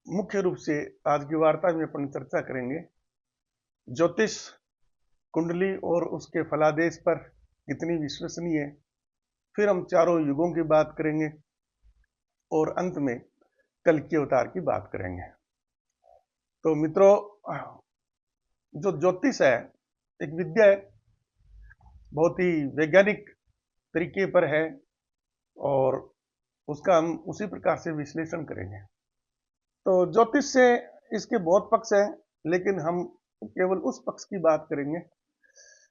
मुख्य रूप से आज की वार्ता में अपन चर्चा करेंगे ज्योतिष कुंडली और उसके फलादेश पर कितनी विश्वसनीय है। फिर हम चारों युगों की बात करेंगे और अंत में कल के अवतार की बात करेंगे। तो मित्रों, जो ज्योतिष है एक विद्या है, बहुत ही वैज्ञानिक तरीके पर है और उसका हम उसी प्रकार से विश्लेषण करेंगे। तो ज्योतिष से इसके बहुत पक्ष हैं, लेकिन हम केवल उस पक्ष की बात करेंगे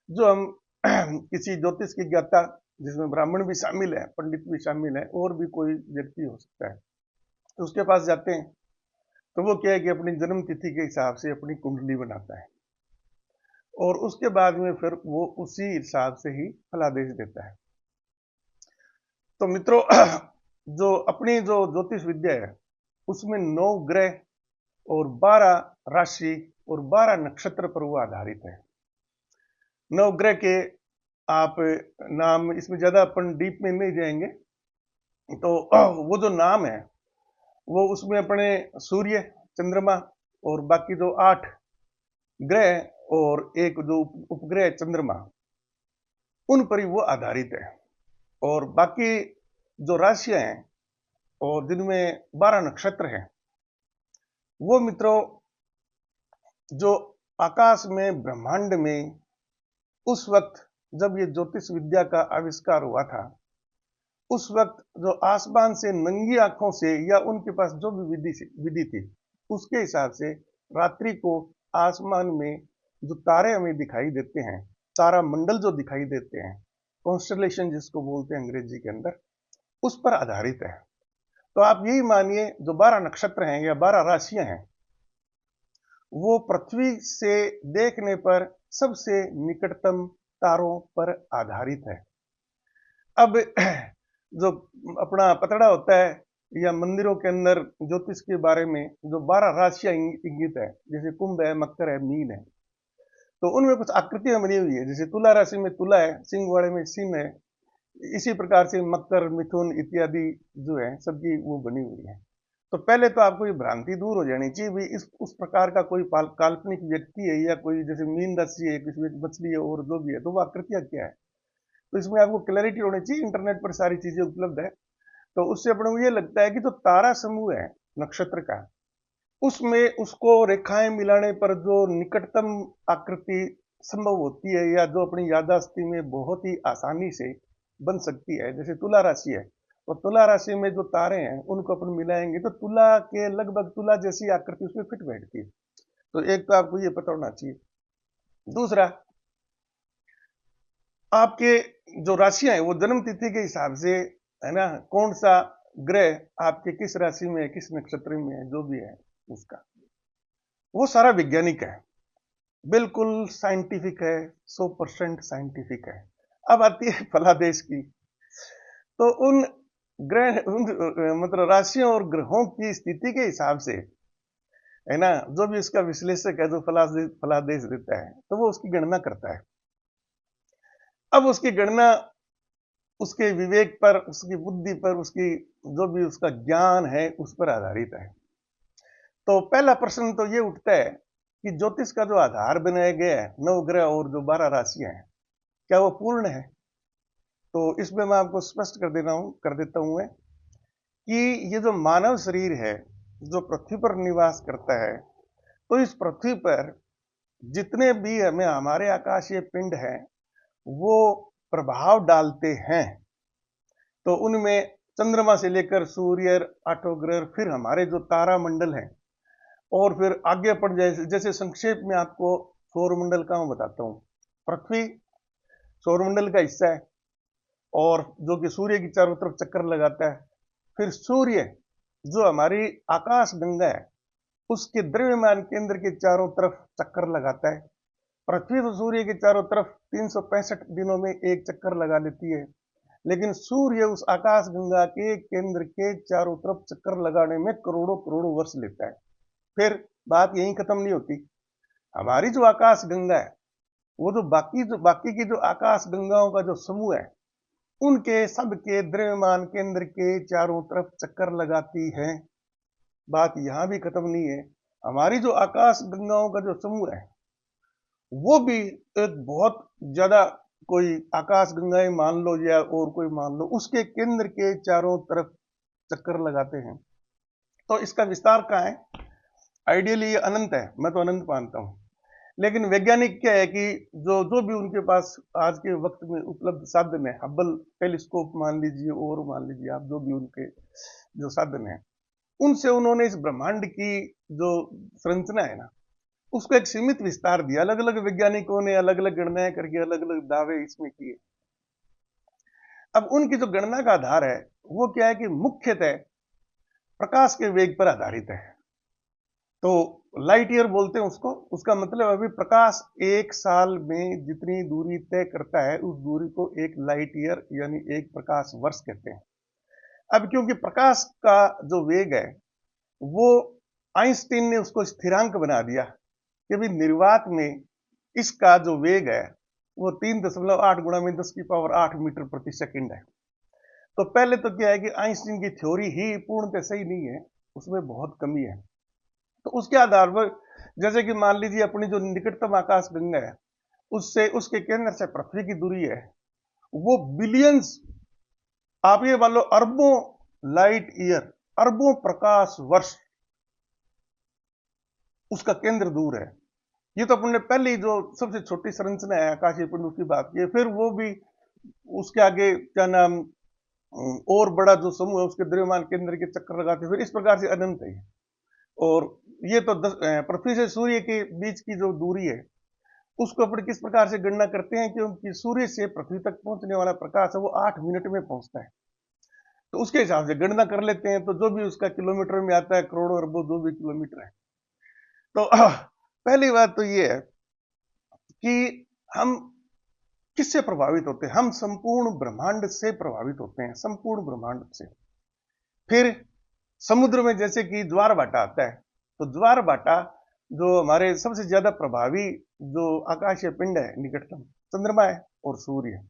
जो हम किसी ज्योतिष की ज्ञाता, जिसमें ब्राह्मण भी शामिल है, पंडित भी शामिल है, और भी कोई व्यक्ति हो सकता है, तो उसके पास जाते हैं तो वो क्या है कि अपनी जन्म तिथि के हिसाब से अपनी कुंडली बनाता है और उसके बाद में फिर वो उसी हिसाब से ही फलादेश देता है। तो मित्रों, जो अपनी जो ज्योतिष विद्या है उसमें 9 ग्रह और 12 राशि और 12 नक्षत्र पर वो आधारित है। 9 ग्रह के आप नाम, इसमें ज्यादा अपन डीप में नहीं जाएंगे, तो वो जो नाम है वो उसमें अपने सूर्य, चंद्रमा और बाकी जो 8 ग्रह और एक जो उपग्रह चंद्रमा, उन पर ही वो आधारित है। और बाकी जो राशियां हैं और जिनमें 12 नक्षत्र हैं, वो मित्रों जो आकाश में, ब्रह्मांड में उस वक्त जब ये ज्योतिष विद्या का आविष्कार हुआ था, उस वक्त जो आसमान से नंगी आंखों से या उनके पास जो भी विधि थी उसके हिसाब से रात्रि को आसमान में जो तारे हमें दिखाई देते हैं, तारा मंडल जो दिखाई देते हैं, कॉन्स्टलेशन जिसको बोलते हैं अंग्रेजी के अंदर, उस पर आधारित है। तो आप यही मानिए जो 12 नक्षत्र हैं या 12 राशियां हैं, वो पृथ्वी से देखने पर सबसे निकटतम तारों पर आधारित है। अब जो अपना पतड़ा होता है या मंदिरों के अंदर ज्योतिष के बारे में जो 12 राशियां इंगित है, जैसे कुंभ है, मकर है, मीन है, तो उनमें कुछ आकृतियां बनी हुई है। जैसे तुला राशि में तुला है, सिंह वाले में सिंह है, इसी प्रकार से मकर, मिथुन इत्यादि जो है सबकी वो बनी हुई है। तो पहले तो आपको ये भ्रांति दूर हो जानी चाहिए भी इस उस प्रकार का कोई काल्पनिक व्यक्ति है या कोई, जैसे मीन राशि है, किसी मछली है और जो भी है, तो वो आकृतियां क्या है, तो इसमें आपको क्लैरिटी होनी चाहिए। इंटरनेट पर सारी चीजें उपलब्ध है, तो उससे अपने को ये लगता है कि जो तारा समूह है नक्षत्र का, उसमें उसको रेखाएं मिलाने पर जो निकटतम आकृति संभव होती है या जो अपनी याददाश्ती में बहुत ही आसानी से बन सकती है, जैसे तुला राशि है, और तुला राशि में जो तारे हैं उनको अपन मिलाएंगे तो तुला के लगभग तुला जैसी आकृति उसमें फिट बैठती है। तो एक तो आपको ये पता होना चाहिए। दूसरा, आपके जो राशियां हैं वो जन्म तिथि के हिसाब से है ना, कौन सा ग्रह आपके किस राशि में है, किस नक्षत्र में है, जो भी है उसका, वो सारा वैज्ञानिक है, बिल्कुल साइंटिफिक है, 100% साइंटिफिक है। अब आती है फलादेश की। तो उन ग्रह, मतलब राशियों और ग्रहों की स्थिति के हिसाब से है ना, जो भी इसका विश्लेषक है जो फलादेश देता है, तो वो उसकी गणना करता है। अब उसकी गणना उसके विवेक पर, उसकी बुद्धि पर, उसकी जो भी उसका ज्ञान है उस पर आधारित है। तो पहला प्रश्न तो ये उठता है कि ज्योतिष का जो आधार बनाया गया है, 9 ग्रह और जो 12 राशियां हैं, क्या वो पूर्ण है? तो इसमें मैं आपको स्पष्ट कर देता हूं मैं कि ये जो मानव शरीर है जो पृथ्वी पर निवास करता है, तो इस पृथ्वी पर जितने भी हमें हमारे आकाशीय पिंड हैं वो प्रभाव डालते हैं। तो उनमें चंद्रमा से लेकर सूर्य, 8 ग्रह, फिर हमारे जो तारा मंडल है, और फिर आगे बढ़ जाए, जैसे संक्षेप में आपको सौर मंडल का मैं बताता हूँ। पृथ्वी सौर मंडल का हिस्सा है और जो कि सूर्य की चारों तरफ चक्कर लगाता है। फिर सूर्य जो हमारी आकाश गंगा है उसके द्रव्यमान केंद्र के चारों तरफ चक्कर लगाता है। पृथ्वी तो सूर्य के चारों तरफ 365 दिनों में एक चक्कर लगा लेती है, लेकिन सूर्य उस आकाश गंगा के केंद्र के चारों तरफ चक्कर लगाने में करोड़ों करोड़ों वर्ष लेता है। फिर बात यहीं खत्म नहीं होती। हमारी जो आकाश गंगा है, वो जो बाकी की जो आकाश गंगाओं का जो समूह है, उनके सबके द्रव्यमान केंद्र के चारों तरफ चक्कर लगाती है। बात यहां भी खत्म नहीं है। हमारी जो आकाश गंगाओं का जो समूह है, वो भी एक बहुत ज्यादा, कोई आकाश गंगाएं मान लो या और कोई मान लो, उसके केंद्र के चारों तरफ चक्कर लगाते हैं। तो इसका विस्तार कहाँ है? आइडियली ये अनंत है, मैं तो अनंत मानता हूं। लेकिन वैज्ञानिक क्या है कि जो जो भी उनके पास आज के वक्त में उपलब्ध साधन है, हब्बल टेलीस्कोप मान लीजिए और मान लीजिए आप, जो भी उनके जो साधन है, उनसे उन्होंने इस ब्रह्मांड की जो संरचना है ना, उसको एक सीमित विस्तार दिया। अलग अलग वैज्ञानिकों ने अलग अलग गणनाएं करके अलग अलग दावे इसमें किए। अब उनकी जो गणना का आधार है वो क्या है कि मुख्यतः प्रकाश के वेग पर आधारित है। तो लाइट ईयर बोलते हैं उसको। उसका मतलब अभी प्रकाश एक साल में जितनी दूरी तय करता है, उस दूरी को एक लाइट ईयर यानी एक प्रकाश वर्ष कहते हैं। अब क्योंकि प्रकाश का जो वेग है वो आइंस्टीन ने उसको स्थिरांक बना दिया कि भी निर्वात में इसका जो वेग है वो 3.8 गुणा में 10⁸ मीटर प्रति सेकंड है। तो पहले तो क्या है कि आइंस्टीन की थ्योरी ही पूर्णतः सही नहीं है, उसमें बहुत कमी है। तो उसके आधार पर जैसे कि मान लीजिए अपनी जो निकटतम आकाश गंगा है, उससे उसके केंद्र से पृथ्वी की दूरी है वो बिलियंस, आप ये मान लो अरबों लाइट ईयर, अरबों प्रकाश वर्ष उसका केंद्र दूर है। ये तो अपने पहली जो सबसे छोटी संरचना है आकाशीय पिंड की बात की, फिर वो भी उसके आगे क्या नाम, और बड़ा जो समूह है उसके द्रव्यमान केंद्र के चक्कर लगाते, फिर इस प्रकार से अनंत है। और ये तो पृथ्वी से सूर्य के बीच की जो दूरी है उसको अपन किस प्रकार से गणना करते हैं, क्योंकि सूर्य से पृथ्वी तक पहुंचने वाला प्रकाश है वो 8 मिनट में पहुंचता है। तो उसके हिसाब से गणना कर लेते हैं, तो जो भी उसका किलोमीटर में आता है, करोड़ों अरबों जो भी किलोमीटर है। तो पहली बात तो ये है कि हम किससे प्रभावित होते हैं? हम संपूर्ण ब्रह्मांड से प्रभावित होते हैं, संपूर्ण ब्रह्मांड से। फिर समुद्र में जैसे कि ज्वार भाटा आता है, तो ज्वार भाटा जो हमारे सबसे ज्यादा प्रभावी जो आकाशीय पिंड है निकटतम, चंद्रमा है और सूर्य है,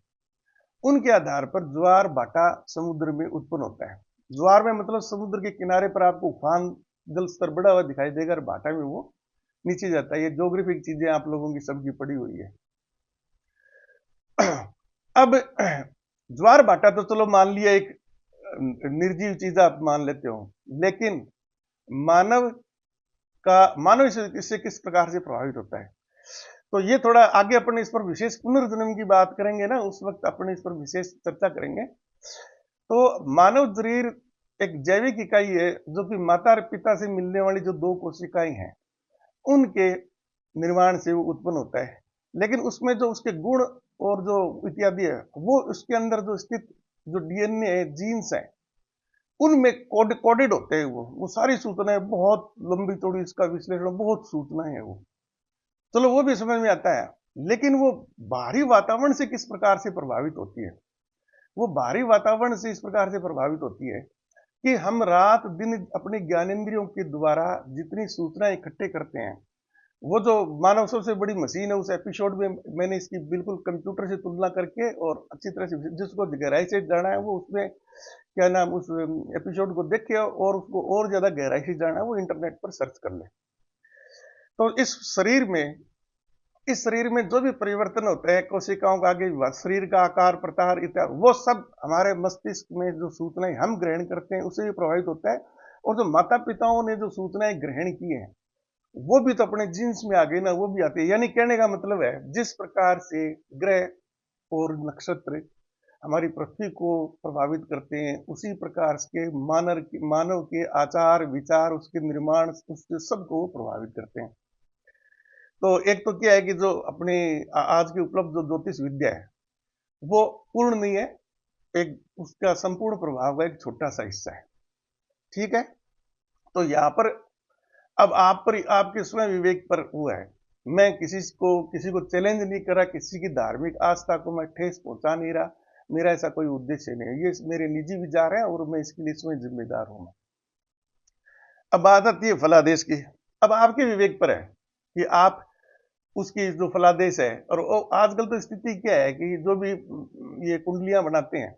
उनके आधार पर ज्वार भाटा समुद्र में उत्पन्न होता है। ज्वार में मतलब समुद्र के किनारे पर आपको उफान जल स्तर बढ़ा हुआ दिखाई देगा और भाटा में वो नीचे जाता है। ये ज्योग्राफिक चीजें आप लोगों की सबकी पड़ी हुई है। अब ज्वार भाटा तो चलो मान लिया एक निर्जीव चीज आप मान लेते हो, लेकिन मानव मानव इससे किस प्रकार से प्रभावित होता है, तो ये थोड़ा आगे अपन इस पर विशेष पुनर्जन्म की बात करेंगे ना, उस वक्त अपन इस पर विशेष चर्चा करेंगे। तो मानव शरीर एक जैविक इकाई है जो कि माता और पिता से मिलने वाली जो दो कोशिकाएं हैं उनके निर्माण से वो उत्पन्न होता है। लेकिन उसमें जो उसके गुण और जो इत्यादि है वो उसके अंदर जो स्थित जो डीएनए है, जीन्स है, उनमें कोडेड होते हैं। वो सारी सूचनाएं, बहुत लंबी चौड़ी इसका विश्लेषण, बहुत सूचनाएं है वो, चलो वो भी समझ में आता है। लेकिन वो बाहरी वातावरण से किस प्रकार से प्रभावित होती है? वो बाहरी वातावरण से इस प्रकार से प्रभावित होती है कि हम रात दिन अपने ज्ञानेंद्रियों के द्वारा जितनी सूचनाएं इकट्ठे करते हैं, वो जो मानव सबसे बड़ी मशीन है, उस एपिसोड में मैंने इसकी बिल्कुल कंप्यूटर से तुलना करके और अच्छी तरह से जिसको गहराई से जाना है वो उसमें क्या नाम उस एपिसोड को देखे, और उसको और ज्यादा गहराई से जाना है वो इंटरनेट पर सर्च कर ले। तो इस शरीर में जो भी परिवर्तन होते हैं, कोशिकाओं का आगे शरीर का आकार प्रकार इत्यादि, वो सब हमारे मस्तिष्क में जो सूचनाएं हम ग्रहण करते हैं उससे भी प्रभावित होता है। और जो माता पिताओं ने जो सूचनाएं ग्रहण की हैं वो भी तो अपने जीन्स में आ गई ना, वो भी आती है। यानी कहने का मतलब है जिस प्रकार से ग्रह और नक्षत्र हमारी पृथ्वी को प्रभावित करते हैं, उसी प्रकार के मानव के आचार विचार, उसके निर्माण, उसके सबको वो प्रभावित करते हैं। तो एक तो क्या है कि जो अपने आज की उपलब्ध जो ज्योतिष विद्या है वो पूर्ण नहीं है, एक उसका संपूर्ण प्रभाव का एक छोटा सा हिस्सा है। ठीक है, तो यहाँ पर अब आप पर आपके स्वयं विवेक पर हुआ है। मैं किसी को चैलेंज नहीं कर रहा, किसी की धार्मिक आस्था को मैं ठेस पहुंचा नहीं रहा, मेरा ऐसा कोई उद्देश्य नहीं है। ये मेरे निजी विचार है और मैं इसके लिए स्वयं जिम्मेदार हूं। अब बात आती है फलादेश की। अब आपके विवेक पर है कि आप उसकी जो फलादेश है, और आजकल तो स्थिति क्या है कि जो भी ये कुंडलियां बनाते हैं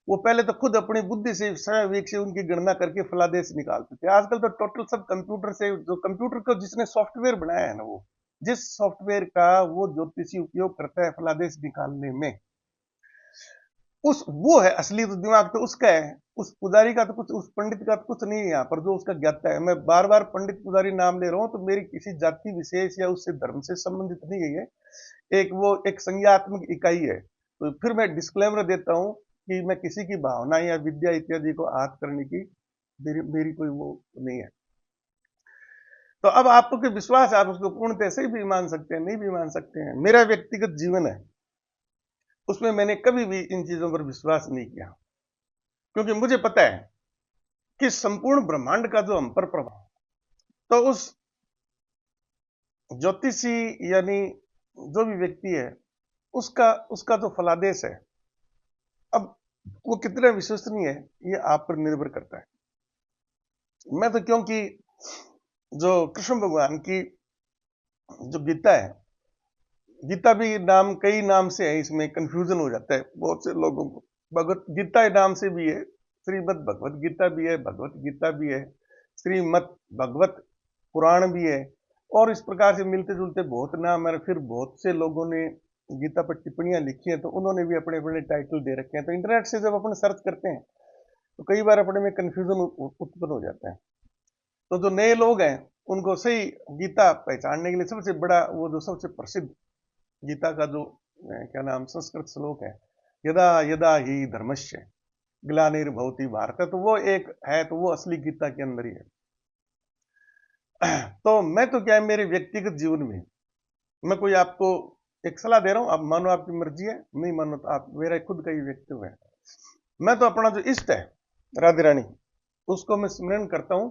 वो पहले तो खुद अपनी बुद्धि से स्वयं विवेक से उनकी गणना करके फलादेश निकालते थे। आजकल तो टोटल सब कंप्यूटर से, जो कंप्यूटर को जिसने सॉफ्टवेयर बनाया है ना, वो जिस सॉफ्टवेयर का वो ज्योतिषी उपयोग करता है फलादेश निकालने में, उस वो है असली तो दिमाग तो उसका है। उस पुजारी का तो कुछ, उस पंडित का तो कुछ नहीं है यहाँ पर, जो उसका ज्ञाता है। मैं बार बार पंडित पुजारी नाम ले रहा हूँ तो मेरी किसी जाति विशेष या उससे धर्म से संबंधित नहीं है ये, एक वो एक संज्ञात्मक इकाई है। तो फिर मैं डिस्क्लेमर देता हूँ कि मैं किसी की भावना या विद्या इत्यादि को आहत करने की मेरी कोई वो नहीं है। तो अब आपको कि विश्वास है, आप उसको पूर्णतः से भी मान सकते हैं, नहीं भी मान सकते हैं। मेरा व्यक्तिगत जीवन है, उसमें मैंने कभी भी इन चीजों पर विश्वास नहीं किया, क्योंकि मुझे पता है कि संपूर्ण ब्रह्मांड का जो हम पर प्रभाव, तो उस ज्योतिषी यानी जो भी व्यक्ति है, उसका उसका जो फलादेश है, अब वो कितना विश्वसनीय है ये आप पर निर्भर करता है। मैं तो, क्योंकि जो कृष्ण भगवान की जो गीता है, गीता भी नाम कई नाम से है, इसमें कंफ्यूजन हो जाता है बहुत से लोगों को। भगवत गीता नाम से भी है, श्रीमद भगवत गीता भी है, भगवत गीता भी है, श्रीमद भगवत पुराण भी है, और इस प्रकार से मिलते जुलते बहुत नाम है। फिर बहुत से लोगों ने गीता पर टिप्पणियां लिखी हैं, तो उन्होंने भी अपने अपने टाइटल दे रखे हैं। तो इंटरनेट से जब अपन सर्च करते हैं तो कई बार अपने में कंफ्यूजन उत्पन्न हो जाता है। तो जो नए लोग हैं उनको सही गीता पहचानने के लिए सबसे बड़ा, वो जो सबसे प्रसिद्ध गीता का जो क्या नाम संस्कृत श्लोक है, यदा यदा ही धर्मस्य ग्लानिर्भवति भारत, तो वो एक है, तो वो असली गीता के अंदर ही है। तो मैं तो क्या है, मेरे व्यक्तिगत जीवन में मैं कोई आपको एक सलाह दे रहा हूं, आप मानो आपकी मर्जी है, नहीं मानो तो आप, मेरा खुद का ही व्यक्तित्व है। मैं तो अपना जो इष्ट है राधे रानी, उसको मैं स्मरण करता हूं,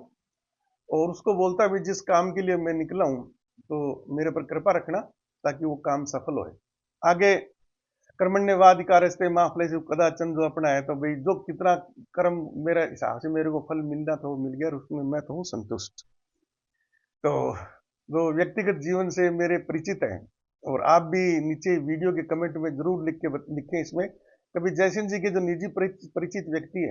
और उसको बोलता भी जिस काम के लिए मैं निकला हूं, तो मेरे पर कृपा रखना ताकि वो काम सफल होए। आगे कर्मण्यवाधिकारस्ते मां फलेषु कदाचन जो अपना है, तो भाई जो कितना कर्म मेरे हिसाब से मेरे को फल मिलना था वो मिल गया, और उसमें मैं तो हूँ संतुष्ट। तो जो व्यक्तिगत जीवन से मेरे परिचित हैं, और आप भी नीचे वीडियो के कमेंट में जरूर लिखें इसमें, कभी जयसिंह जी के जो निजी परिचित व्यक्ति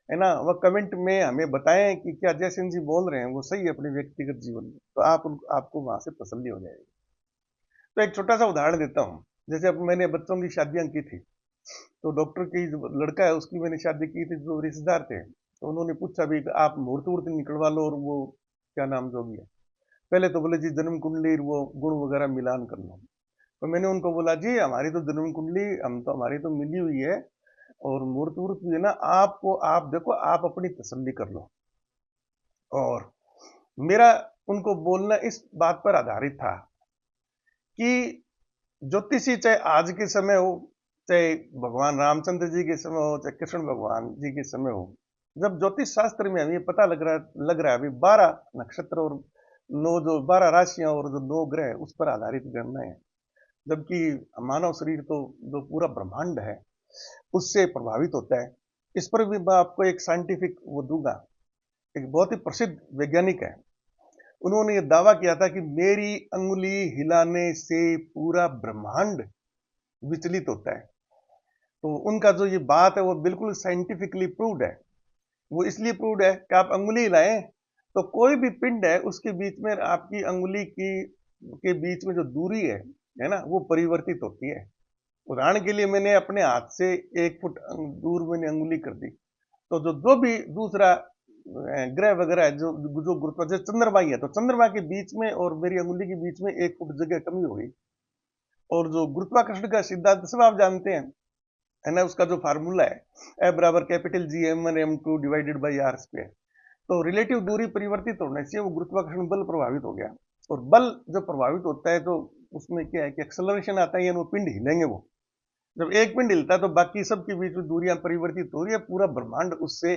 है ना, वह कमेंट में हमें बताएं कि क्या जयसिंह जी बोल रहे हैं वो सही है अपने व्यक्तिगत जीवन में, तो आपको वहां से तसल्ली हो जाएगी। तो एक छोटा सा उदाहरण देता हूँ। जैसे अब मैंने बच्चों की शादियां की थी, तो डॉक्टर की जो लड़का है उसकी मैंने शादी की थी, जो रिश्तेदार थे, तो उन्होंने पूछा भी कि आप मुहूर्त वूर्त निकलवा लो, और वो क्या नाम जो भी है, पहले तो बोले जी जन्म कुंडली वो गुण वगैरह मिलान कर लो। तो मैंने उनको बोला जी हमारी तो जन्म कुंडली हमारी तो मिली हुई है, और मुहूर्त वूर्त भी है ना, आपको आप देखो, आप अपनी तसल्ली कर लो। और मेरा उनको बोलना इस बात पर आधारित था कि ज्योतिषी चाहे आज के समय हो, चाहे भगवान रामचंद्र जी के समय हो, चाहे कृष्ण भगवान जी के समय हो, जब ज्योतिष शास्त्र में हमें पता लग रहा है अभी 12 नक्षत्र और 9 जो 12 राशियां और जो 9 ग्रह, उस पर आधारित गणना है। जबकि मानव शरीर तो जो पूरा ब्रह्मांड है उससे प्रभावित होता है। इस पर भी मैं आपको एक साइंटिफिक वो दूंगा। एक बहुत ही प्रसिद्ध वैज्ञानिक है, उन्होंने ये दावा किया था कि मेरी अंगुली हिलाने से पूरा ब्रह्मांड विचलित होता है। तो उनका जो ये बात है वो बिल्कुल साइंटिफिकली प्रूव्ड है। वो इसलिए प्रूव्ड है कि आप अंगुली हिलाएं तो कोई भी पिंड है उसके बीच में, आपकी अंगुली की के बीच में जो दूरी है ना, वो परिवर्तित होती है। उदाहरण के लिए मैंने अपने हाथ से 1 फुट दूर मैंने अंगुली कर दी, तो जो भी दूसरा ग्रह वगैरह है, जो जो गुरुत्व, जैसे चंद्रमा ही है, तो चंद्रमा के बीच में और मेरी अंगुली के बीच में 1 फुट जगह कमी हो गई। और जो गुरुत्वाकर्षण का सिद्धांत सब आप जानते हैं, है ना, उसका जो फार्मूला है F=G m1m2 divided by r square. तो रिलेटिव दूरी परिवर्तित होने से वो गुरुत्वाकर्षण बल प्रभावित हो गया। और बल जब प्रभावित होता है तो उसमें क्या है कि एक्सेलरेशन आता है, यानी वो पिंड हिलेंगे। वो जब एक पिंड हिलता है तो बाकी सबके बीच में दूरियां परिवर्तित हो रही है, पूरा ब्रह्मांड उससे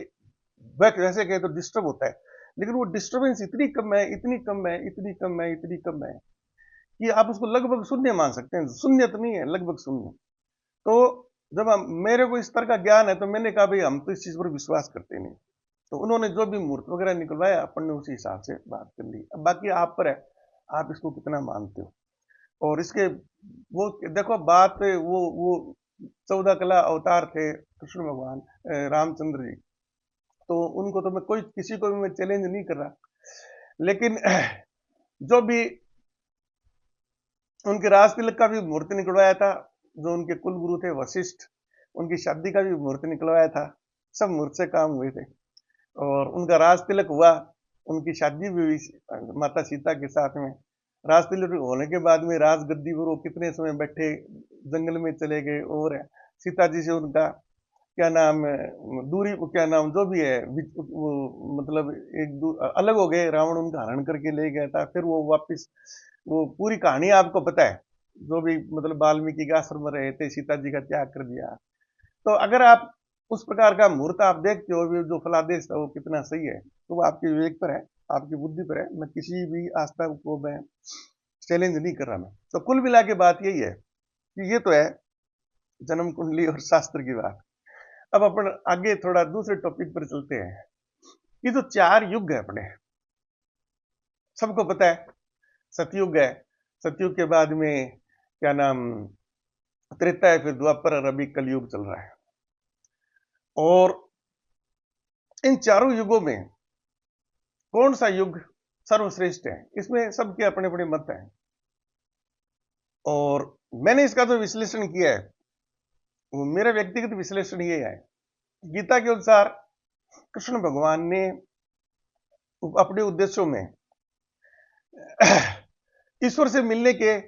वैसे कहे तो डिस्टर्ब होता है। लेकिन वो डिस्टर्बेंस इतनी कम है, इतनी कम है, इतनी कम है, इतनी कम है कि आप उसको लगभग शून्य मान सकते हैं। शून्य तो नहीं है, लगभग शून्य। तो जब मेरे को इस तरह का ज्ञान है, तो मैंने कहा भाई हम तो इस चीज पर विश्वास करते नहीं। तो उन्होंने जो भी मुहूर्त वगैरह निकलवाया, अपन ने उसी हिसाब से बात कर ली। अब बाकी आप पर है, आप इसको कितना मानते हो। और इसके वो देखो बात वो 14 कला अवतार थे कृष्ण भगवान, रामचंद्र जी। तो उनको तो मैं कोई किसी को भी मैं चैलेंज नहीं कर रहा, लेकिन जो भी उनके राज तिलक का भी मूर्ति निकलवाया था, जो उनके कुल गुरु थे वशिष्ठ, उनकी शादी का भी मूर्ति निकलवाया था, सब मूर्ति से काम हुए थे। और उनका राज तिलक हुआ, उनकी शादी भी हुई माता सीता के साथ में। राज तिलक होने के बाद में राज गद्दी पर वो कितने समय बैठे, जंगल में चले गए, और सीता जी से उनका क्या नाम दूरी, क्या नाम जो भी है, वो मतलब अलग हो गए, रावण उनका हरण करके ले गया था, फिर वो वापिस, वो पूरी कहानी आपको पता है, जो भी मतलब वाल्मीकि के आश्रम में रहे थे, सीता जी का त्याग कर दिया। तो अगर आप उस प्रकार का मुहूर्त आप देखते हो, जो फलादेश था वो कितना सही है, तो वो आपके विवेक पर है, आपकी बुद्धि पर है। मैं किसी भी आस्था को मैं चैलेंज नहीं कर रहा। मैं तो कुल मिला के बात यही है कि ये तो है जन्म कुंडली और शास्त्र की बात। अब अपन आगे थोड़ा दूसरे टॉपिक पर चलते हैं। ये जो 4 युग है अपने, सबको पता है। सतयुग है, सतयुग के बाद में क्या नाम त्रेता है, फिर द्वापर और अभी कलयुग चल रहा है। और इन चारों युगों में कौन सा युग सर्वश्रेष्ठ है, इसमें सबके अपने अपने मत हैं। और मैंने इसका जो विश्लेषण किया है, वो मेरा व्यक्तिगत विश्लेषण ये है, गीता के अनुसार कृष्ण भगवान ने अपने उद्देश्यों में ईश्वर से मिलने के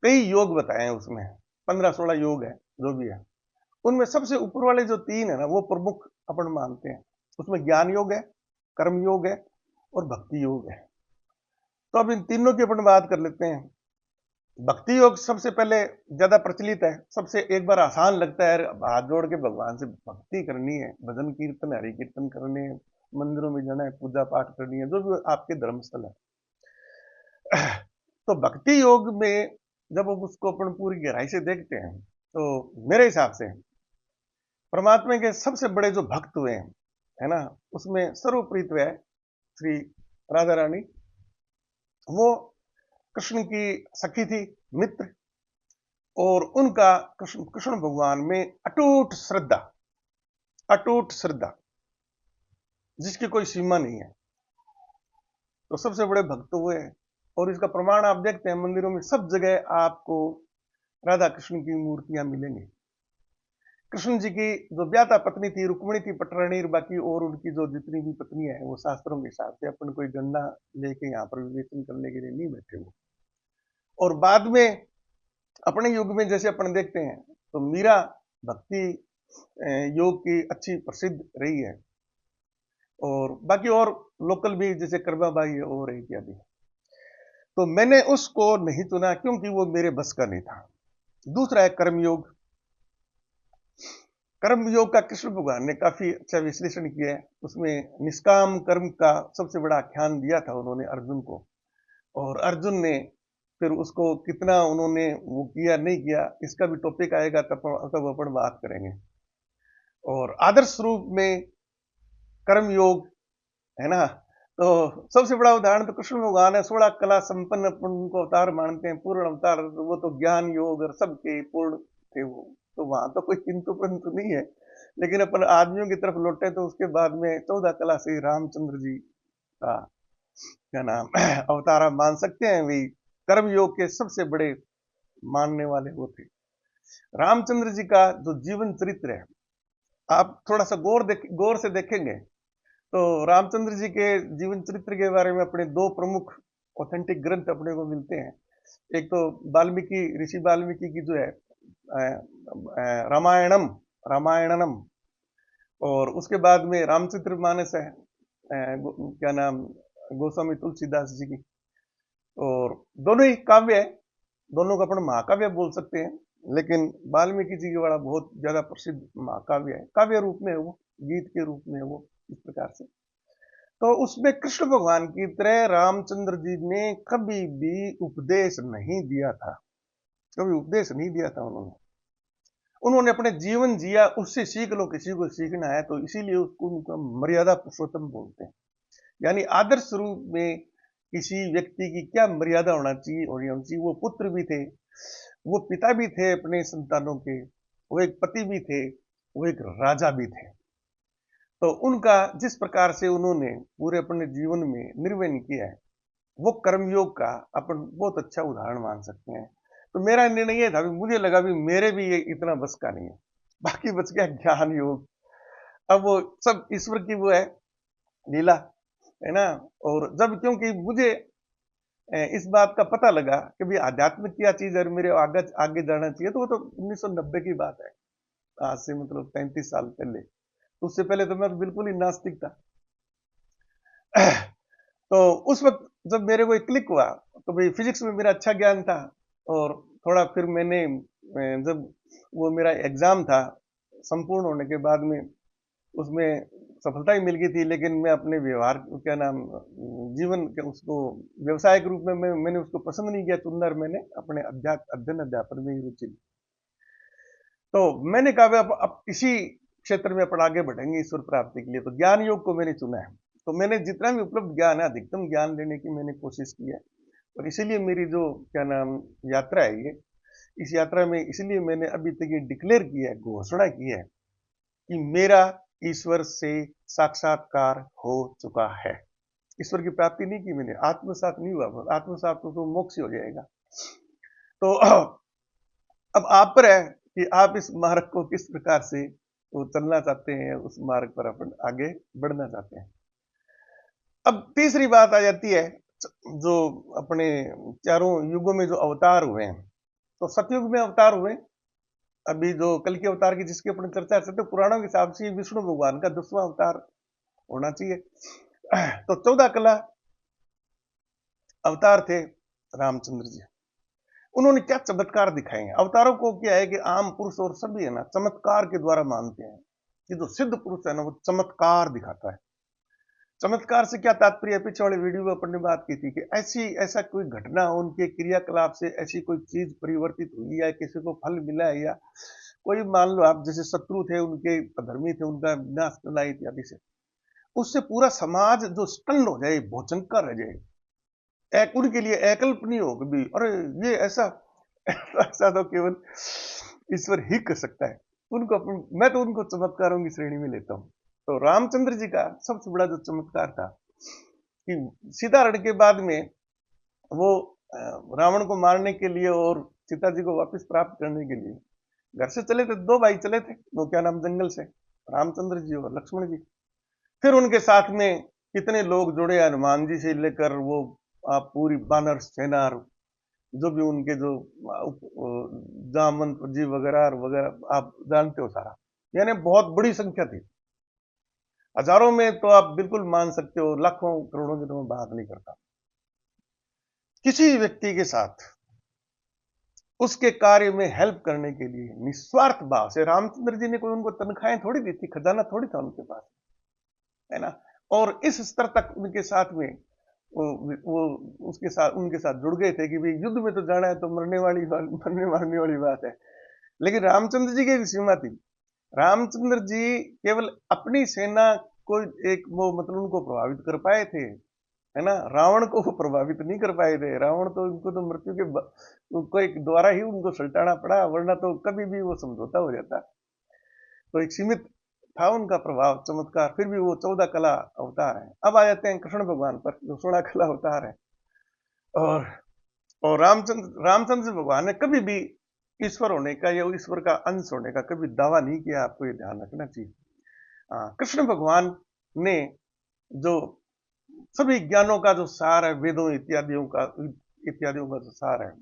कई योग बताए हैं। उसमें 15-16 योग है, जो भी है। उनमें सबसे ऊपर वाले जो 3 है ना, वो प्रमुख अपन मानते हैं। उसमें ज्ञान योग है, कर्म योग है और भक्ति योग है। तो अब इन तीनों की अपन बात कर लेते हैं। भक्ति योग सबसे पहले ज्यादा प्रचलित है, सबसे एक बार आसान लगता है, हाथ जोड़ के भगवान से भक्ति करनी है, भजन कीर्तन हरि कीर्तन करने हैं, मंदिरों में जाना है, पूजा पाठ करनी है, जो भी आपके धर्मस्थल है। तो भक्ति योग में जब उसको अपन पूरी गहराई से देखते हैं, तो मेरे हिसाब से परमात्मा के सबसे बड़े जो भक्त हुए हैं, है ना, उसमें सर्वप्रीत है श्री राधा रानी। वो कृष्ण की सखी थी, मित्र, और उनका कृष्ण कृष्ण भगवान में अटूट श्रद्धा, अटूट श्रद्धा जिसकी कोई सीमा नहीं है। तो सबसे बड़े भक्त हुए हैं। और इसका प्रमाण आप देखते हैं, मंदिरों में सब जगह आपको राधा कृष्ण की मूर्तियां मिलेंगी। कृष्ण जी की जो ब्याता पत्नी थी रुक्मिणी थी पटरानी, बाकी और उनकी जो जितनी भी पत्नियां हैं, वो शास्त्रों के हिसाब से, अपन कोई गणना लेके यहाँ पर विवेचन करने के लिए नहीं बैठे वो। और बाद में अपने युग में जैसे अपन देखते हैं, तो मीरा भक्ति योग की अच्छी प्रसिद्ध रही है। और बाकी और लोकल भी जैसे कर्माबाई है और इत्यादि। तो मैंने उसको नहीं चुना क्योंकि वो मेरे बस का नहीं था। दूसरा है कर्मयोग। कर्मयोग का कृष्ण भगवान ने काफी अच्छा विश्लेषण किया है। उसमें निष्काम कर्म का सबसे बड़ा आख्यान दिया था उन्होंने अर्जुन को, और अर्जुन ने फिर उसको कितना उन्होंने वो किया नहीं किया, इसका भी टॉपिक आएगा, तब अपन बात करेंगे। और आदर्श रूप में कर्मयोग, है ना, तो सबसे बड़ा उदाहरण तो कृष्ण भगवान है। 16 कला संपन्न उनको अवतार मानते हैं, पूर्ण अवतार। वो तो ज्ञान योग और सबके पूर्ण थे वो। तो वहां तो कोई किंतु परंतु नहीं है। लेकिन अपन आदमियों की तरफ लौटे तो उसके बाद में 14 कला से रामचंद्र जी का क्या नाम अवतार आप मान सकते हैं। वही कर्म योग के सबसे बड़े मानने वाले वो थे। रामचंद्र जी का जो जीवन चरित्र है, आप थोड़ा सा गौर से देखेंगे तो रामचंद्र जी के जीवन चरित्र के बारे में अपने 2 प्रमुख ऑथेंटिक ग्रंथ अपने को मिलते हैं। एक तो वाल्मीकि, ऋषि वाल्मीकि की जो है रामायणम, रामायणनम, और उसके बाद में रामचरितमानस है, क्या नाम, गोस्वामी तुलसीदास जी की। और दोनों ही काव्य है, दोनों को अपन महाकाव्य बोल सकते हैं। लेकिन वाल्मीकि जी की बड़ा बहुत ज्यादा प्रसिद्ध महाकाव्य है, काव्य रूप में है वो, गीत के रूप में है वो, इस प्रकार से। तो उसमें कृष्ण भगवान की तरह रामचंद्र जी ने कभी भी उपदेश नहीं दिया था, कभी उपदेश नहीं दिया था उन्होंने। उन्होंने अपने जीवन जिया, उससे सीख लो, किसी को सीखना है तो, इसीलिए उसको उनका मर्यादा पुरुषोत्तम बोलते हैं। यानी आदर्श रूप में किसी व्यक्ति की क्या मर्यादा होना चाहिए, और वो पुत्र भी थे, वो पिता भी थे अपने संतानों के, वो एक पति भी थे, वो एक राजा भी थे। तो उनका जिस प्रकार से उन्होंने पूरे अपने जीवन में निर्वहन किया है, वो कर्मयोग का अपन बहुत अच्छा उदाहरण मान सकते हैं। तो मेरा निर्णय ये था, मुझे लगा भी मेरे भी ये इतना बस का नहीं है। बाकी बच गया ज्ञान योग। अब वो सब ईश्वर की वो है लीला, है ना। और जब क्योंकि मुझे इस बात का पता लगा कि भाई आध्यात्मिक क्या चीज है और मेरे आगे आगे जाना चाहिए, तो वो तो 1990 की बात है, आज से मतलब 35 साल पहले। तो उससे पहले तो मैं तो बिल्कुल ही नास्तिक था। तो उस वक्त जब मेरे को क्लिक हुआ, तो भाई फिजिक्स में मेरा अच्छा ज्ञान था। और थोड़ा फिर मैंने जब वो मेरा एग्जाम था संपूर्ण होने के बाद में, उसमें सफलता ही मिल गई थी, लेकिन मैं अपने व्यवहार क्या नाम जीवन के उसको व्यवसाय के रूप में मैंने उसको पसंद नहीं किया चुनना, मैंने अपने अध्ययन अध्यापन में ही रुचि ली। तो मैंने कहा अब इसी क्षेत्र में अपन आगे बढ़ेंगे ईश्वर प्राप्ति के लिए, तो ज्ञान योग को मैंने चुना है। तो मैंने जितना भी उपलब्ध ज्ञान है अधिकतम ज्ञान लेने की मैंने कोशिश की है। और इसीलिए मेरी जो क्या नाम यात्रा है ये, इस यात्रा में इसलिए मैंने अभी तक ये डिक्लेयर किया है, घोषणा की है कि मेरा ईश्वर से साक्षात्कार हो चुका है। ईश्वर की प्राप्ति नहीं की मैंने, आत्मसात नहीं हुआ, आत्मसात तो मोक्ष हो जाएगा। तो अब आप पर है कि आप इस मार्ग को किस प्रकार से वो चलना चाहते हैं, उस मार्ग पर अपन आगे बढ़ना चाहते हैं। अब तीसरी बात आ जाती है, जो अपने चारों युगों में जो अवतार हुए हैं, तो सतयुग में अवतार हुए, अभी जो कल के अवतार की जिसकी अपन चर्चा करते हैं, पुराणों के हिसाब से विष्णु भगवान का 10वां अवतार होना चाहिए। तो 14 कला अवतार थे रामचंद्र जी। उन्होंने क्या चमत्कार दिखाए हैं। अवतारों को क्या है कि आम पुरुष और सभी है ना चमत्कार के द्वारा मानते हैं कि जो सिद्ध पुरुष है ना वो चमत्कार दिखाता है। चमत्कार से क्या तात्पर्य है, पीछे वाले वीडियो में अपन ने बात की थी कि ऐसा कोई घटना हो, उनके क्रियाकलाप से ऐसी कोई चीज परिवर्तित हुई है, किसी को फल मिला है, या कोई मान लो आप जैसे शत्रु थे उनके अधर्मी थे उनका विनाश करना इत्यादि से, उससे पूरा समाज जो स्टन हो जाए, भौचक्का रह जाए, एक उनके लिए अकल्पनीय हो भी, अरे ये ऐसा ऐसा तो केवल ईश्वर ही कर सकता है। मैं तो उनको चमत्कारों की श्रेणी में लेता हूं। तो रामचंद्र जी का सबसे बड़ा जो चमत्कार था कि सीताहरण के बाद में वो रावण को मारने के लिए और सीता जी को वापस प्राप्त करने के लिए घर से चले थे, दो भाई चले थे, वो क्या नाम जंगल से, रामचंद्र जी और लक्ष्मण जी। फिर उनके साथ में कितने लोग जुड़े, हनुमान जी से लेकर वो आप पूरी बानर सेना, जो भी उनके जो जामवंत जी वगैरह वगैरह आप जानते हो सारा, यानी बहुत बड़ी संख्या थी। हजारों में तो आप बिल्कुल मान सकते हो, लाखों करोड़ों की तो मैं बात नहीं करता। किसी व्यक्ति के साथ उसके कार्य में हेल्प करने के लिए निस्वार्थ भाव से, रामचंद्र जी ने कोई उनको तनख्वाहें थोड़ी दी थी, खजाना थोड़ी था उनके पास, है ना। और इस स्तर तक उनके साथ में वो उसके साथ उनके साथ जुड़ गए थे कि भाई युद्ध में तो जाना है तो मरने मारने वाली बात है। लेकिन रामचंद्र जी की एक सीमा थी। रामचंद्र जी केवल अपनी सेना को एक वो मतलब उनको प्रभावित कर पाए थे, है ना। रावण को वो प्रभावित नहीं कर पाए थे। रावण तो उनको तो मृत्यु के कोई द्वारा ही उनको सल्टाना पड़ा, वरना तो कभी भी वो समझौता हो जाता। तो एक सीमित था उनका प्रभाव, चमत्कार। फिर भी वो 14 कला अवतार है। अब आ जाते हैं कृष्ण भगवान पर, जो 16 कला अवतार है। और रामचंद्र भगवान ने कभी भी ईश्वर होने का या ईश्वर का अंश होने का कभी दावा नहीं किया, आपको ये ध्यान रखना चाहिए। कृष्ण भगवान ने जो सभी ज्ञानों का जो सार है, वेदों इत्यादियों का जो सार है,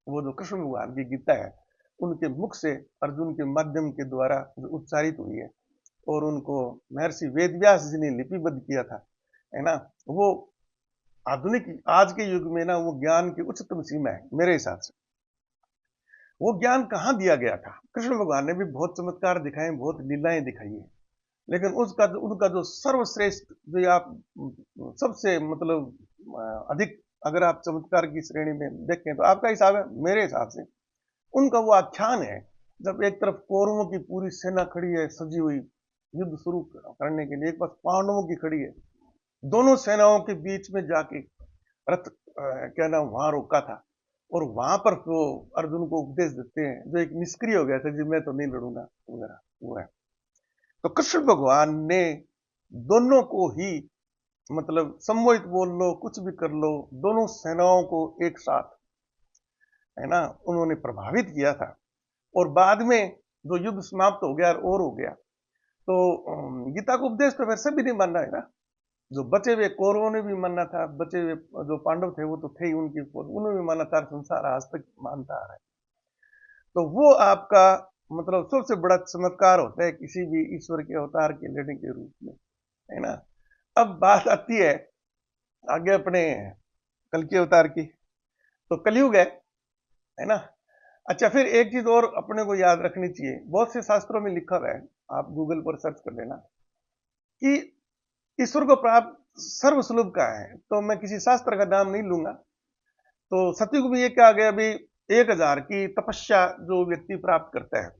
वो जो कृष्ण भगवान की गीता है, उनके मुख से अर्जुन के माध्यम के द्वारा जो उच्चारित हुई है, और उनको महर्षि वेदव्यास जी ने लिपिबद्ध किया था, है ना। वो आधुनिक आज के युग में ना वो ज्ञान की उच्चतम सीमा है मेरे हिसाब से। वो ज्ञान कहाँ दिया गया था। कृष्ण भगवान ने भी बहुत चमत्कार दिखाए, बहुत लीलाएं दिखाई है, लेकिन उनका जो सर्वश्रेष्ठ, जो आप सबसे मतलब अधिक अगर आप चमत्कार की श्रेणी में देखें तो आपका हिसाब है, मेरे हिसाब से उनका वो आख्यान है, जब एक तरफ कौरवों की पूरी सेना खड़ी है सजी हुई युद्ध शुरू करने के लिए, एक पास पांडवों की खड़ी है, दोनों सेनाओं के बीच में जाके रथ क्या नाम वहां रोका था, और वहां पर वो अर्जुन को उपदेश देते हैं, जो एक निष्क्रिय हो गया था, जी मैं तो नहीं लड़ूंगा वगैरह, वो है। तो कृष्ण भगवान ने दोनों को ही, मतलब सम्मोहित बोल लो, कुछ भी कर लो, दोनों सेनाओं को एक साथ, है ना, उन्होंने प्रभावित किया था। और बाद में जो युद्ध समाप्त हो गया और हो गया, तो गीता का उपदेश तो वैसे भी नहीं मानना है ना। जो बचे हुए कौरवों ने भी माना था, बचे हुए जो पांडव थे वो तो थे ही उनकी फौज, उन्होंने भी माना था, संसार आज तक मानता आ रहा है। तो वो आपका मतलब सबसे बड़ा चमत्कार होता है किसी भी ईश्वर के अवतार के लेने के रूप में, है ना। अब बात आती है आगे अपने कल के अवतार की। तो कलयुग है ना। अच्छा, फिर एक चीज और अपने को याद रखनी चाहिए, बहुत से शास्त्रों में लिखा हुआ है, आप गूगल पर सर्च कर लेना, कि ईश्वर को प्राप्त सर्वसुलभ का है। तो मैं किसी शास्त्र का नाम नहीं लूंगा। तो सतयुग में ये क्या आ गया, अभी 1000 की तपस्या जो व्यक्ति प्राप्त करता है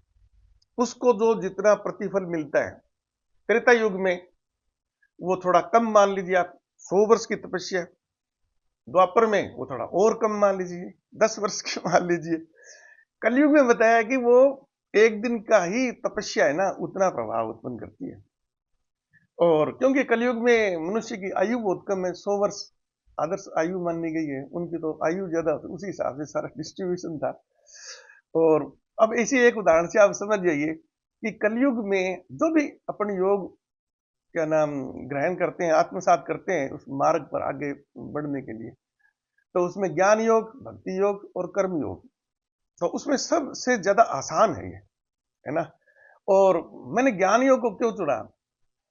उसको जो जितना प्रतिफल मिलता है, त्रेता युग में वो थोड़ा कम मान लीजिए आप, 100 वर्ष की तपस्या। द्वापर में वो थोड़ा और कम मान लीजिए, 10 वर्ष की मान लीजिए। कलयुग में बताया कि वो एक दिन का ही तपस्या है ना, उतना प्रभाव उत्पन्न करती है। और क्योंकि कलयुग में मनुष्य की आयु बहुत कम है, 100 वर्ष आदर्श आयु मानी गई है, उनकी तो आयु ज्यादा होती है, उसी हिसाब से सारा डिस्ट्रीब्यूशन था। और अब इसी एक उदाहरण से आप समझ जाइए कि कलयुग में जो भी अपन योग क्या नाम ग्रहण करते हैं, आत्मसात करते हैं उस मार्ग पर आगे बढ़ने के लिए, तो उसमें ज्ञान योग, भक्ति योग और कर्म योग, तो उसमें सबसे ज्यादा आसान है ना। और मैंने ज्ञान योग को क्यों चुना,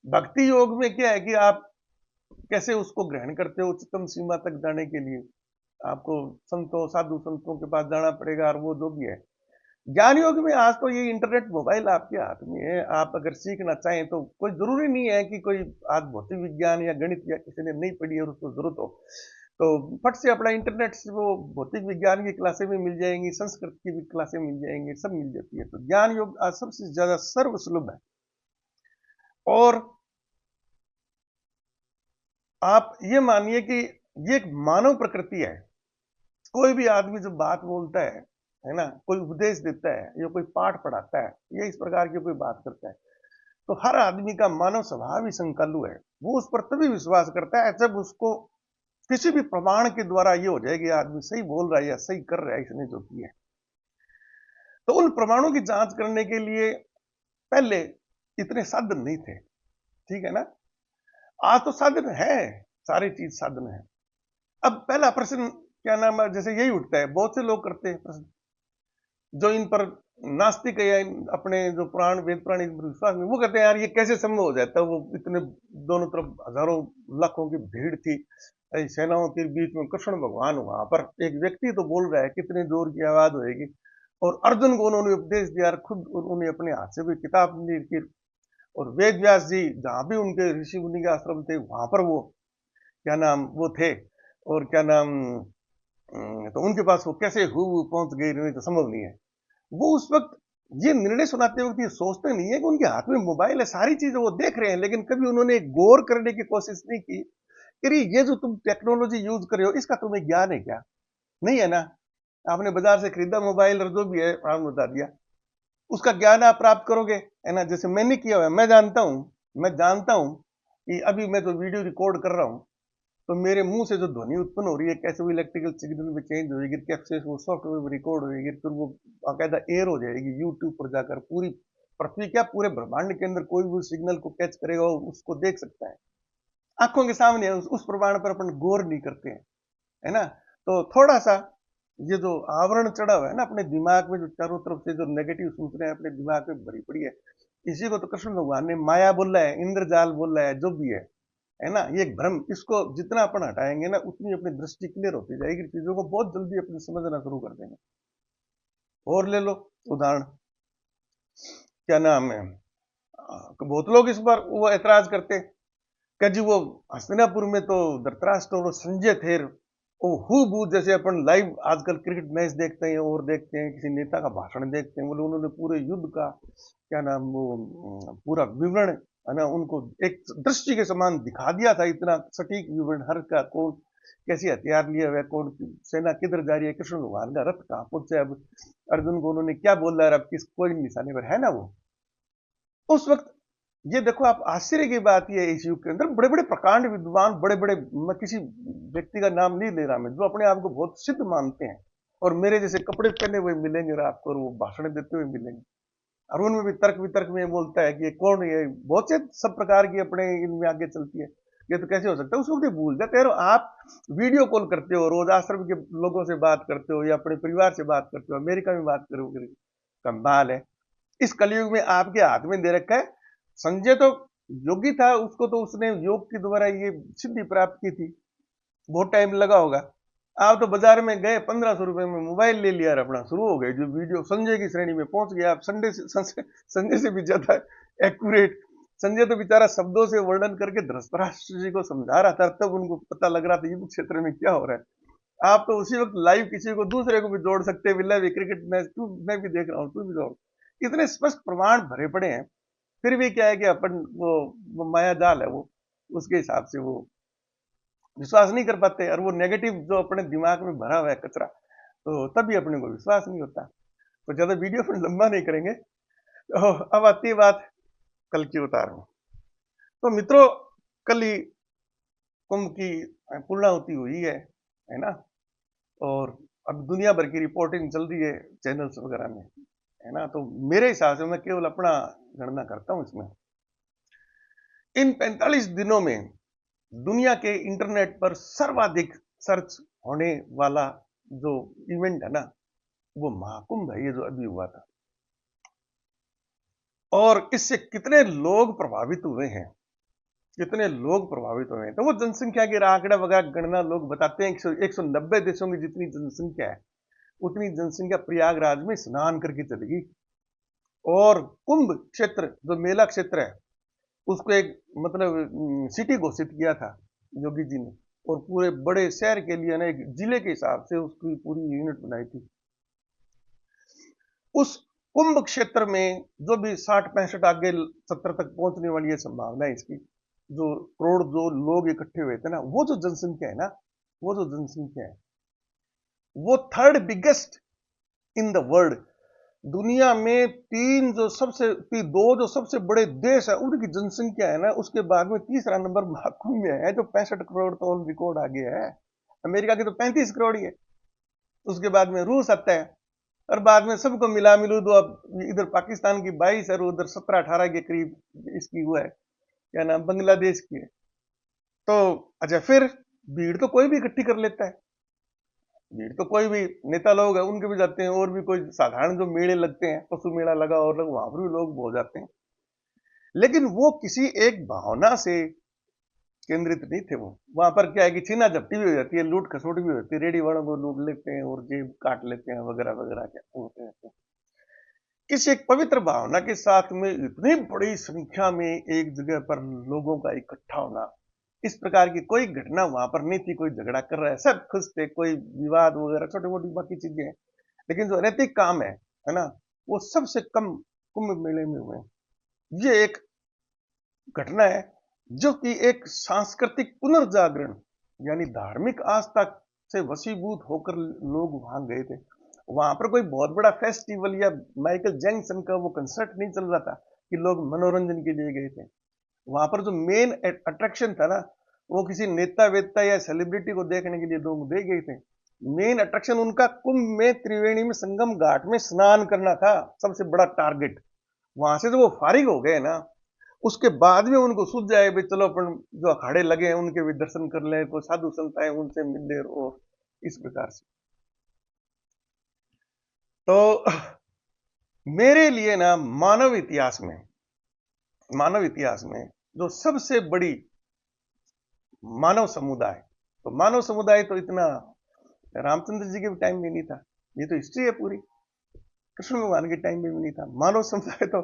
भक्ति योग में क्या है कि आप कैसे उसको ग्रहण करते हो, उच्चतम सीमा तक जाने के लिए आपको संतों साधु संतों के पास जाना पड़ेगा, और वो जो भी है। ज्ञान योग में आज तो ये इंटरनेट मोबाइल आपके हाथ में है, आप अगर सीखना चाहें तो कोई जरूरी नहीं है कि कोई आज भौतिक विज्ञान या गणित या किसी ने नहीं पढ़ी और उसको जरूरत हो, तो फट से अपना इंटरनेट से वो भौतिक विज्ञान की क्लासें भी मिल जाएंगी, संस्कृत की भी क्लासें मिल जाएंगी, सब मिल जाती है। तो ज्ञान योग आज सबसे ज्यादा सर्वसुलभ है। और आप ये मानिए कि ये एक मानव प्रकृति है। कोई भी आदमी जब बात बोलता है ना, कोई उपदेश देता है या कोई पाठ पढ़ाता है या इस प्रकार की कोई बात करता है, तो हर आदमी का मानव स्वभाव ही संकल्लु है। वो उस पर तभी विश्वास करता है जब उसको किसी भी प्रमाण के द्वारा ये हो जाए कि आदमी सही बोल रहा है या सही कर रहा है इसने जो किया है। तो उन प्रमाणों की जांच करने के लिए पहले इतने साधन नहीं थे, ठीक है ना। आज तो साधन है, सारी चीज साधन है। अब पहला प्रश्न क्या नाम है, जैसे यही उठता है, बहुत से लोग करते हैं प्रश्न, जो इन पर नास्तिक है या अपने जो पुराण वेद पुराण इन पर विश्वास में, वो कहते हैं यार ये कैसे संभव हो जाता है, वो इतने दोनों तरफ हजारों लाखों की भीड़ थी, सेनाओं के बीच में कृष्ण भगवान, वहां पर एक व्यक्ति तो बोल रहा है, कितने जोर की आवाज होगी। और अर्जुन को उन्होंने उपदेश दिया, खुद उन्होंने अपने हाथ से कोई किताब लिखी। और वेद व्यास जी जहां भी उनके ऋषि मुनि के आश्रम थे वहां पर वो क्या नाम वो थे, और क्या नाम तो उनके पास वो कैसे पहुंच गए, नहीं तो संभव नहीं है। वो उस वक्त ये निर्णय सुनाते वक्त ये सोचते नहीं है कि उनके हाथ में मोबाइल है, सारी चीजें वो देख रहे हैं, लेकिन कभी उन्होंने गौर करने की कोशिश नहीं की कि ये जो तुम टेक्नोलॉजी यूज कर रहे हो इसका तुम्हें ज्ञान है क्या, नहीं है ना। आपने बाजार से खरीदा मोबाइल और जो भी है आपने बता दिया, उसका ज्ञान आप प्राप्त करोगे, है ना। जैसे मैंने किया हुआ है, मैं जानता हूं कि अभी मैं जो वीडियो रिकॉर्ड कर रहा हूं, तो मेरे मुंह से जो ध्वनि उत्पन्न हो रही है, कैसे वो इलेक्ट्रिकल सिग्नल में चेंज होगी, कैसे वो सॉफ्टवेयर में रिकॉर्ड होगी, फिर वो बाकायदा एयर हो जाएगी यूट्यूब पर जाकर, पूरी पृथ्वी क्या पूरे ब्रह्मांड के अंदर कोई भी सिग्नल को कैच करेगा और उसको देख सकता है, आंखों के सामने है। उस प्रमाण पर अपन गौर नहीं करते हैं, है ना। तो थोड़ा सा ये जो आवरण चढ़ा हुआ है ना अपने दिमाग में, जो चारों तरफ से जो नेगेटिव सूचनाएं अपने दिमाग में भरी पड़ी है, इसी को तो कृष्ण भगवान ने माया बोला है, इंद्रजाल बोला है, जो भी है ना, ये एक भ्रम। इसको जितना अपन हटाएंगे ना उतनी अपनी दृष्टि क्लियर होती जाएगी, चीजों को बहुत जल्दी अपने समझना शुरू कर देंगे। और ले लो उदाहरण, क्या नाम है, बहुत लोग इस बार वो ऐतराज करते कि जी वो हस्तिनापुर में तो धृतराष्ट्र और संजय थे, वो हूबहू जैसे अपन लाइव आजकल क्रिकेट मैच देखते हैं और देखते हैं, किसी नेता का भाषण देखते हैं, बोले उन्होंने पूरे युद्ध का क्या नाम वो पूरा विवरण, है ना, उनको एक दृष्टि के समान दिखा दिया था, इतना सटीक विवरण हर का कौन कैसी हथियार लिए हुए, कौन सेना किधर जा रही है, कृष्ण भगवान का रथ कहाँ पहुंचा है, अब अर्जुन को उन्होंने क्या बोला है, अब किस कोई निशाने पर है ना वो उस वक्त। ये देखो आप, आश्चर्य की बात ये है, इस युग के अंदर बड़े बड़े प्रकांड विद्वान, बड़े बड़े, मैं किसी व्यक्ति का नाम नहीं ले रहा मैं, जो अपने आप को बहुत सिद्ध मानते हैं और मेरे जैसे कपड़े पहने हुए मिलेंगे आपको, और वो भाषण देते हुए मिलेंगे, और उनमें भी तर्क वितर्क में बोलता है कि ये कौन है, बहुत से सब प्रकार की अपने इनमें आगे चलती है, ये तो कैसे हो सकता है। उस वक्त ये भूल जाते हैं। और आप वीडियो कॉल करते हो, रोज आश्रम के लोगों से बात करते हो या अपने परिवार से बात करते हो, अमेरिका में बात करोगे, कमाल है। इस कलयुग में आपके हाथ में दे रखा है। संजय तो योगी था, उसको तो उसने योग के द्वारा ये सिद्धि प्राप्त की थी, बहुत टाइम लगा होगा। आप तो बाजार में गए, 1500 रुपए में मोबाइल ले लिया और अपना शुरू हो गए, जो वीडियो संजय की श्रेणी में पहुंच गया आप। संजय से भी ज्यादा एक्यूरेट। संजय तो बेचारा शब्दों से वर्णन करके धृतराष्ट्र जी को समझा रहा था, तब उनको पता लग रहा था युद्ध क्षेत्र में क्या हो रहा है। आप तो उसी वक्त लाइव किसी को दूसरे को भी जोड़ सकते हैं, लाइव क्रिकेट मैच, तू मैं भी देख रहा हूँ, तू भी जोड़। इतने स्पष्ट प्रमाण भरे पड़े हैं, फिर भी क्या है कि अपन वो माया जाल है, वो उसके हिसाब से वो विश्वास नहीं कर पाते, और वो नेगेटिव जो अपने दिमाग में भरा हुआ है कचरा, तो तभी अपने को विश्वास नहीं होता। तो ज्यादा वीडियो में लंबा नहीं करेंगे। तो अब आती है बात कल की उतार में। तो मित्रों, कल ही कुंभ की पूर्णाहुति हुई है ना, और अब दुनिया भर की रिपोर्टिंग चल रही है चैनल्स वगैरह में, है ना। तो मेरे हिसाब से मैं केवल अपना गणना करता हूं इसमें, इन 45 दिनों में दुनिया के इंटरनेट पर सर्वाधिक सर्च होने वाला जो इवेंट है ना, वो महाकुंभ है, ये जो अभी हुआ था। और इससे कितने लोग प्रभावित हुए हैं, कितने लोग प्रभावित हुए हैं। तो वो जनसंख्या के आंकड़ा वगैरह गणना लोग बताते हैं, 190 देशों की जितनी जनसंख्या है, उतनी जनसंख्या प्रयागराज में स्नान करके चलेगी। और कुंभ क्षेत्र जो मेला क्षेत्र है, उसको एक मतलब सिटी घोषित किया था योगी जी ने, और पूरे बड़े शहर के लिए ना एक जिले के हिसाब से उसकी पूरी यूनिट बनाई थी। उस कुंभ क्षेत्र में जो भी 60-65 आगे 70 तक पहुंचने वाली है संभावना है इसकी, जो करोड़ जो लोग इकट्ठे हुए थे ना, वो जो जनसंख्या है ना, वो जो जनसंख्या है, वो third biggest in the world. दुनिया में दो जो सबसे बड़े देश है, उनकी जनसंख्या है ना, उसके बाद में तीसरा नंबर महाकुंभ में है, जो 65 करोड़ तो ऑन रिकॉर्ड आ गया है। अमेरिका की तो 35 करोड़ ही है, उसके बाद में रूस आता है, और बाद में सबको मिला मिलू दो, अब इधर पाकिस्तान की 22 है, उधर 17-18 के करीब इसकी हुआ है, क्या नाम, बांग्लादेश की है। तो अच्छा, फिर भीड़ तो कोई भी इकट्ठी कर लेता है, भीड़ तो कोई भी नेता लोग है उनके भी जाते हैं, और भी कोई साधारण जो मेले लगते हैं, पशु मेला लगा और लोग वहां पर भी लोग हो जाते हैं। लेकिन वो किसी एक भावना से केंद्रित नहीं थे। वो वहां पर क्या है कि छीना झपटी भी हो जाती है, लूट खसोट भी होती है, रेडी वालों को लूट लेते हैं और जेब काट लेते हैं वगैरह वगैरह, क्या होते हैं। किसी एक पवित्र भावना के साथ में इतनी बड़ी संख्या में एक जगह पर लोगों का इकट्ठा होना, इस प्रकार की कोई घटना वहां पर नहीं थी। कोई झगड़ा कर रहा है, सब खुश थे, कोई विवाद वगैरह छोटी मोटी बाकी चीजें हैं, लेकिन जो नैतिक काम है ना, वो सबसे कम कुंभ मेले में हुए। ये एक घटना है जो कि एक सांस्कृतिक पुनर्जागरण, यानी धार्मिक आस्था से वशीभूत होकर लोग वहां गए थे। वहां पर कोई बहुत बड़ा फेस्टिवल या माइकल जैक्सन का वो कंसर्ट नहीं चल रहा था कि लोग मनोरंजन के लिए गए थे। वहां पर जो मेन अट्रैक्शन था ना, वो किसी नेता वेता या सेलिब्रिटी को देखने के लिए लोग दे गए थे। मेन अट्रैक्शन उनका कुंभ में त्रिवेणी में संगम घाट में स्नान करना था, सबसे बड़ा टारगेट। वहां से जो वो फारिग हो गए ना, उसके बाद में उनको सूझ जाए भाई चलो अपन जो अखाड़े लगे हैं उनके भी दर्शन कर ले, कोई साधु संत आए उनसे मिल ले, और इस प्रकार से। तो मेरे लिए ना मानव इतिहास में जो सबसे बड़ी मानव समुदाय, तो मानव समुदाय तो इतना रामचंद्र जी के टाइम में नहीं था, ये तो हिस्ट्री है पूरी, कृष्ण भगवान के टाइम में भी नहीं था। मानव समुदाय तो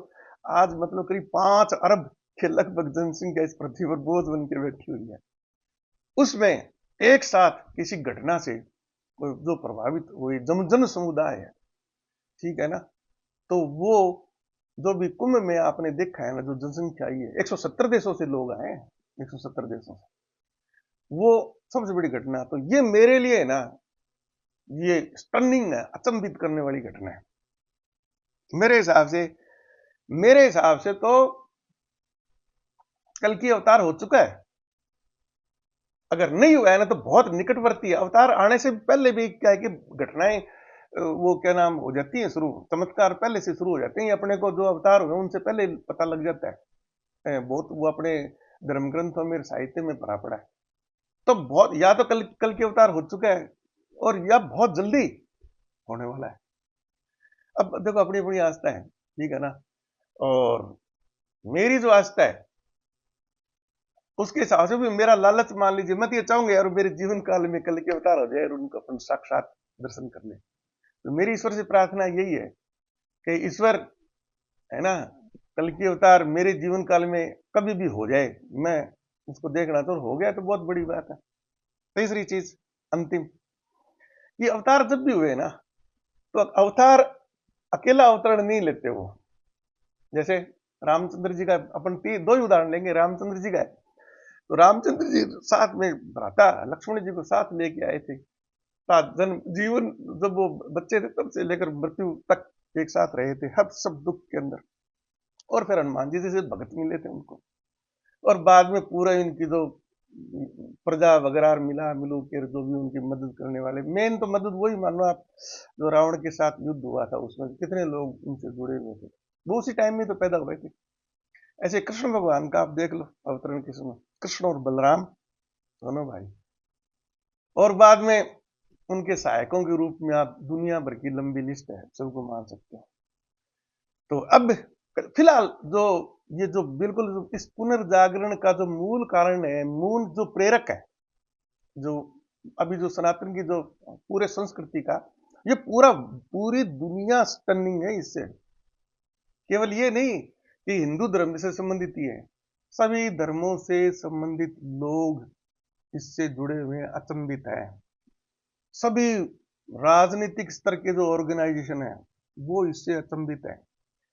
आज मतलब करीब 5 अरब के लगभग जनसंख्या इस पृथ्वी पर बोझ बन के बैठी हुई है। उसमें एक साथ किसी घटना से जो प्रभावित हुई जन समुदाय है, ठीक है ना, तो वो जो भी कुंभ में आपने देखा है ना, जो जनसंख्या आई है, 170 देशों से लोग आए हैं, 170 देशों से। वो सबसे बड़ी घटना। तो ये मेरे लिए ना, ये स्टनिंग है, अचंभित करने वाली घटना है मेरे हिसाब से। मेरे हिसाब से तो कल की अवतार हो चुका है। अगर नहीं हुआ है ना तो बहुत निकटवर्ती है। अवतार आने से पहले भी क्या है कि घटनाएं वो क्या नाम हो जाती है शुरू, चमत्कार पहले से शुरू हो जाते हैं। अपने को जो अवतार हुए उनसे पहले पता लग जाता है। बहुत वो अपने धर्म ग्रंथों में, साहित्य में भरा पड़ा है। तो बहुत, या तो कल कल के अवतार हो चुका है और या बहुत जल्दी होने वाला है। अब देखो, अपनी अपनी आस्था है, ठीक है ना। और मेरी जो आस्था है उसके हिसाब से भी मेरा लालच, मान लीजिए, मैं तो ये चाहूंगा यार मेरे जीवन काल में कल के अवतार हो जाए और उनको अपन साक्षात दर्शन कर ले। तो मेरी ईश्वर से प्रार्थना यही है कि ईश्वर, है ना, कल की अवतार मेरे जीवन काल में कभी भी हो जाए, मैं उसको देखना, तो हो गया तो बहुत बड़ी बात है। तीसरी चीज, अंतिम, ये अवतार जब भी हुए ना, तो अवतार अकेला अवतरण नहीं लेते वो। जैसे रामचंद्र जी का अपन दो ही उदाहरण लेंगे। रामचंद्र जी का है, तो रामचंद्र जी साथ में भ्राता लक्ष्मण जी को साथ लेके आए थे। साथ जन्म जीवन, जब वो बच्चे थे तब से लेकर मृत्यु तक एक साथ रहे थे, हर सब दुख के अंदर। और फिर हनुमान जी जैसे भगत मिले थे उनको, और बाद में पूरा इनकी जो प्रजा वगैरह मिला मिलू के जो भी उनकी मदद करने वाले, मेन तो मदद वही मान लो आप, जो रावण के साथ युद्ध हुआ था उसमें कितने लोग उनसे जुड़े हुए थे, वो उसी टाइम में तो पैदा हुए थे। ऐसे कृष्ण भगवान का आप देख लो अवतरण के समय, कृष्ण और बलराम दोनों भाई, और बाद में उनके सहायकों के रूप में आप दुनिया भर की लंबी लिस्ट है, सबको मान सकते हो। तो अब फिलहाल जो ये जो बिल्कुल इस पुनर्जागरण का जो मूल कारण है, मूल जो प्रेरक है, जो अभी जो सनातन की जो पूरे संस्कृति का, ये पूरी दुनिया स्टनिंग है इससे। केवल ये नहीं कि हिंदू धर्म से संबंधित ही है, सभी धर्मों से संबंधित लोग इससे जुड़े हुए अचंभित है। सभी राजनीतिक स्तर के जो ऑर्गेनाइजेशन है वो इससे अचंभित है।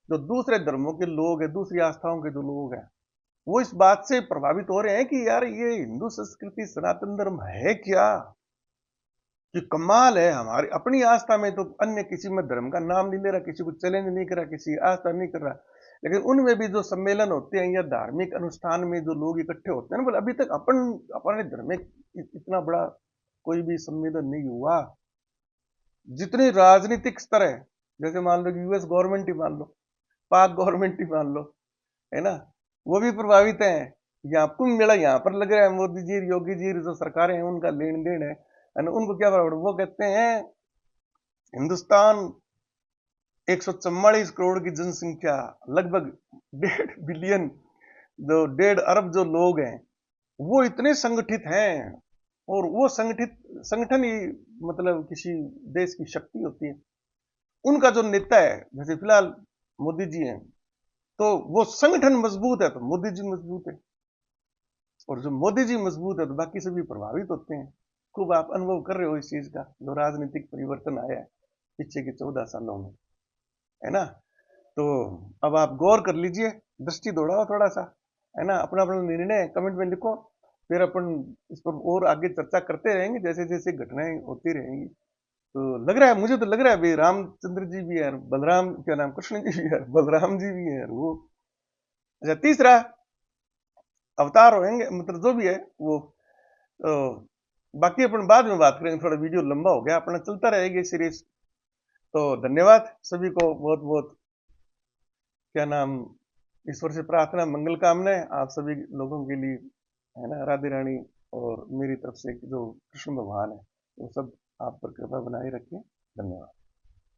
जो दूसरे धर्मों के लोग हैं, दूसरी आस्थाओं के जो लोग हैं, वो इस बात से प्रभावित हो रहे हैं कि यार ये हिंदू संस्कृति, सनातन धर्म है क्या, कि कमाल है। हमारी अपनी आस्था में तो अन्य किसी में धर्म का नाम नहीं ले रहा, किसी को चैलेंज नहीं कर रहा, किसी आस्था नहीं कर रहा, लेकिन उनमें भी जो सम्मेलन होते हैं या धार्मिक अनुष्ठान में जो लोग इकट्ठे होते हैं ना, बोले अभी तक अपने धर्म में इतना बड़ा कोई भी सम्मेलन नहीं हुआ। जितनी राजनीतिक स्तर है, जैसे मान लो कि यूएस गवर्नमेंट ही मान लो, पाक गवर्नमेंट ही मान लो, है ना, वो भी प्रभावित है। यहाँ कुंभ मेला यहाँ पर लग रहा है, मोदी जी, योगी जी जो सरकारें हैं उनका लेन देन है, उनको क्या प्रॉब्लम, वो कहते हैं हिंदुस्तान 144 करोड़ की जनसंख्या, लगभग 1.5 बिलियन, जो 1.5 अरब जो लोग हैं, वो इतने संगठित हैं। और वो संगठन ही मतलब किसी देश की शक्ति होती है। उनका जो नेता है, जैसे फिलहाल मोदी जी हैं, तो वो संगठन मजबूत है तो मोदी जी मजबूत है, और जो मोदी जी मजबूत है तो बाकी सभी प्रभावित होते हैं। खूब आप अनुभव कर रहे हो इस चीज का, जो राजनीतिक परिवर्तन आया है पीछे के 14 सालों में, है ना। तो अब आप गौर कर लीजिए, दृष्टि दौड़ाओ थोड़ा सा, है ना, अपना अपना निर्णय कमेंट में लिखो, फिर अपन इस पर और आगे चर्चा करते रहेंगे जैसे जैसे घटनाएं होती रहेंगी। तो लग रहा है, मुझे तो लग रहा है भाई रामचंद्र जी भी है, बलराम क्या नाम, कृष्ण जी भी है, बलराम जी भी है वो। अच्छा, तीसरा अवतार होंगे, मतलब जो भी है वो, तो बाकी अपन बाद में बात करेंगे, थोड़ा वीडियो लंबा हो गया, अपना चलता रहेगा सीरीज। तो धन्यवाद सभी को, बहुत बहुत क्या नाम, ईश्वर से प्रार्थना, मंगल कामनाएं आप सभी लोगों के लिए, है ना, राधे रानी, और मेरी तरफ से जो कृष्ण भगवान है वो सब आप पर कृपा बनाए रखें।